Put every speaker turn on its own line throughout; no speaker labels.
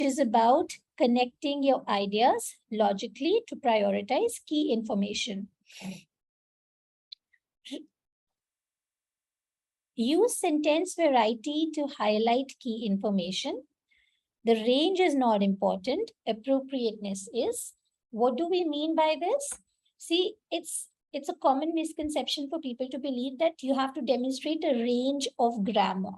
is about connecting your ideas logically to prioritize key information. Use sentence variety to highlight key information. The range is not important. Appropriateness is. What do we mean by this? See, it's a common misconception for people to believe that you have to demonstrate a range of grammar.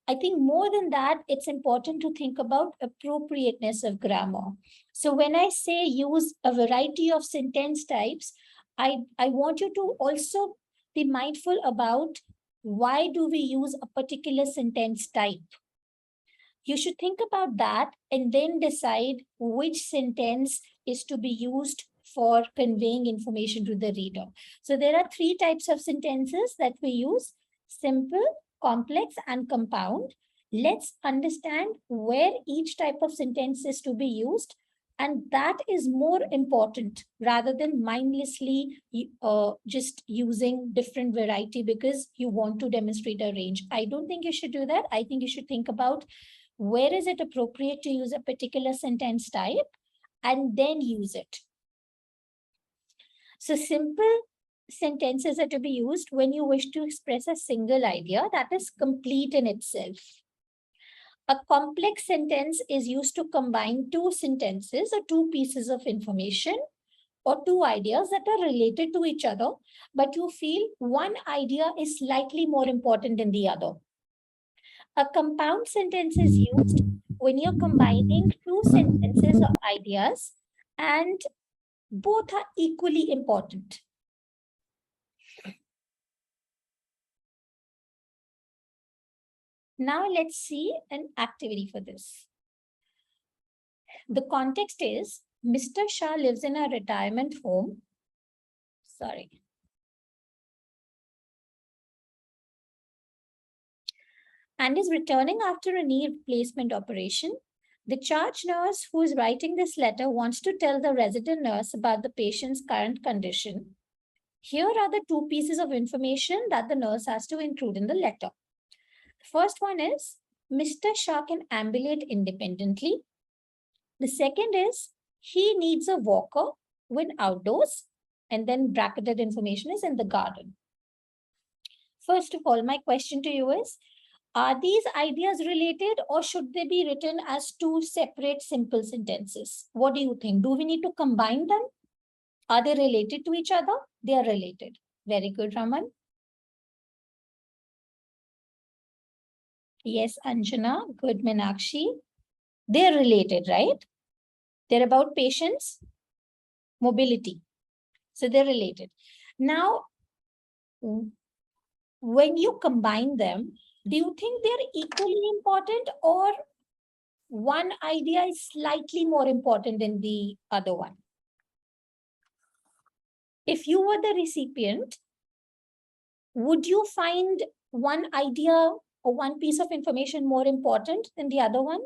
I think more than that, it's important to think about appropriateness of grammar. So when I say use a variety of sentence types, I want you to also be mindful about why do we use a particular sentence type. You should think about that and then decide which sentence is to be used for conveying information to the reader. So there are 3 types of sentences that we use: simple, complex, and compound. Let's understand where each type of sentence is to be used. And that is more important rather than mindlessly just using different variety because you want to demonstrate a range. I don't think you should do that. I think you should think about where is it appropriate to use a particular sentence type and then use it. So simple sentences are to be used when you wish to express a single idea that is complete in itself. A complex sentence is used to combine 2 sentences or 2 pieces of information or 2 ideas that are related to each other, but you feel one idea is slightly more important than the other. A compound sentence is used when you're combining 2 sentences or ideas and both are equally important. Now let's see an activity for this. The context is Mr. Shah lives in a retirement home. And is returning after a knee replacement operation. The charge nurse who is writing this letter wants to tell the resident nurse about the patient's current condition. Here are the 2 pieces of information that the nurse has to include in the letter. The first one is Mr. Shah can ambulate independently. The second is he needs a walker when outdoors, and then bracketed information is in the garden. First of all, my question to you is, are these ideas related or should they be written as 2 separate simple sentences? What do you think? Do we need to combine them? Are they related to each other? They are related. Very good, Raman. Yes, Anjana. Good, Meenakshi. They're related, right? They're about patients' mobility. So they're related. Now, when you combine them, do you think they're equally important or one idea is slightly more important than the other one? If you were the recipient, would you find one idea or one piece of information more important than the other one?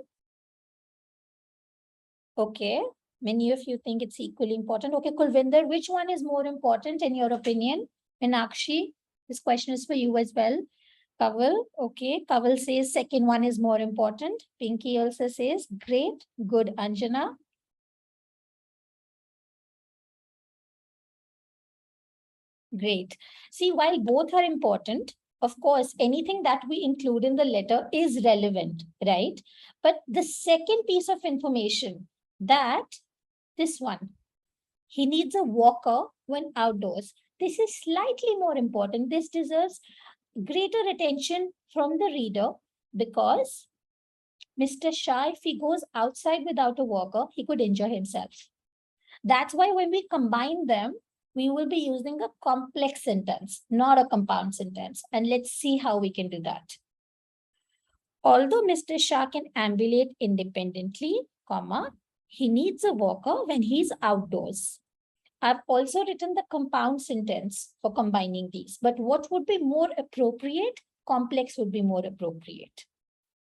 Okay, many of you think it's equally important. Okay, Kulvinder, which one is more important in your opinion? Meenakshi, this question is for you as well. Kaval, okay. Kaval says second one is more important. Pinky also says great. Good, Anjana. Great. See, while both are important, of course, anything that we include in the letter is relevant, right? But the second piece of information, that this one, he needs a walker when outdoors. This is slightly more important. This deserves greater attention from the reader because Mr. Shah, if he goes outside without a walker, he could injure himself. That's why when we combine them, we will be using a complex sentence, not a compound sentence. And let's see how we can do that. Although Mr. Shah can ambulate independently, comma, he needs a walker when he's outdoors. I've also written the compound sentence for combining these, but what would be more appropriate? Complex would be more appropriate.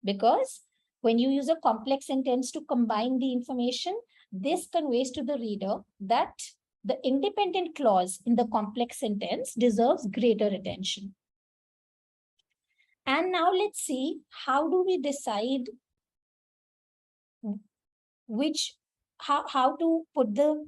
Because when you use a complex sentence to combine the information, this conveys to the reader that the independent clause in the complex sentence deserves greater attention. And now let's see, how do we decide how to put the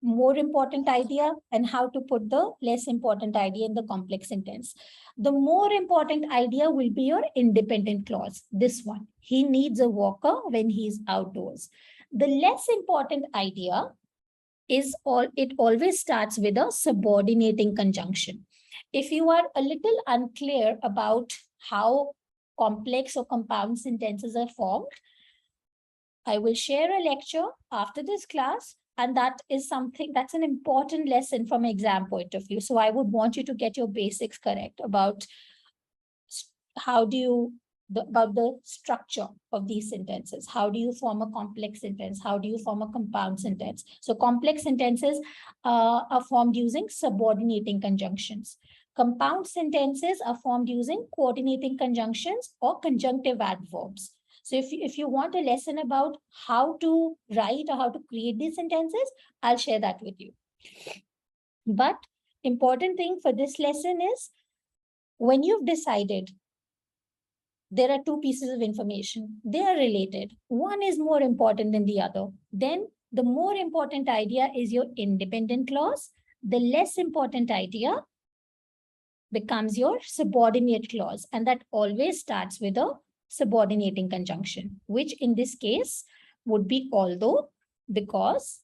more important idea and how to put the less important idea in the complex sentence. The more important idea will be your independent clause. This one, he needs a walker when he's outdoors. The less important idea is it always starts with a subordinating conjunction. If you are a little unclear about how complex or compound sentences are formed, I will share a lecture after this class, and that is something that's an important lesson from exam point of view. So I would want you to get your basics correct about how do you about the structure of these sentences. How do you form a complex sentence? How do you form a compound sentence? So complex sentences are formed using subordinating conjunctions. Compound sentences are formed using coordinating conjunctions or conjunctive adverbs. So if you want a lesson about how to write or how to create these sentences, I'll share that with you. But important thing for this lesson is when you've decided there are two pieces of information, they are related. One is more important than the other. Then the more important idea is your independent clause. The less important idea becomes your subordinate clause. And that always starts with a subordinating conjunction, which in this case would be although, because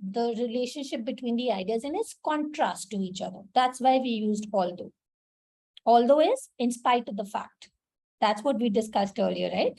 the relationship between the ideas in its contrast to each other. That's why we used although. Although is in spite of the fact. That's what we discussed earlier, right?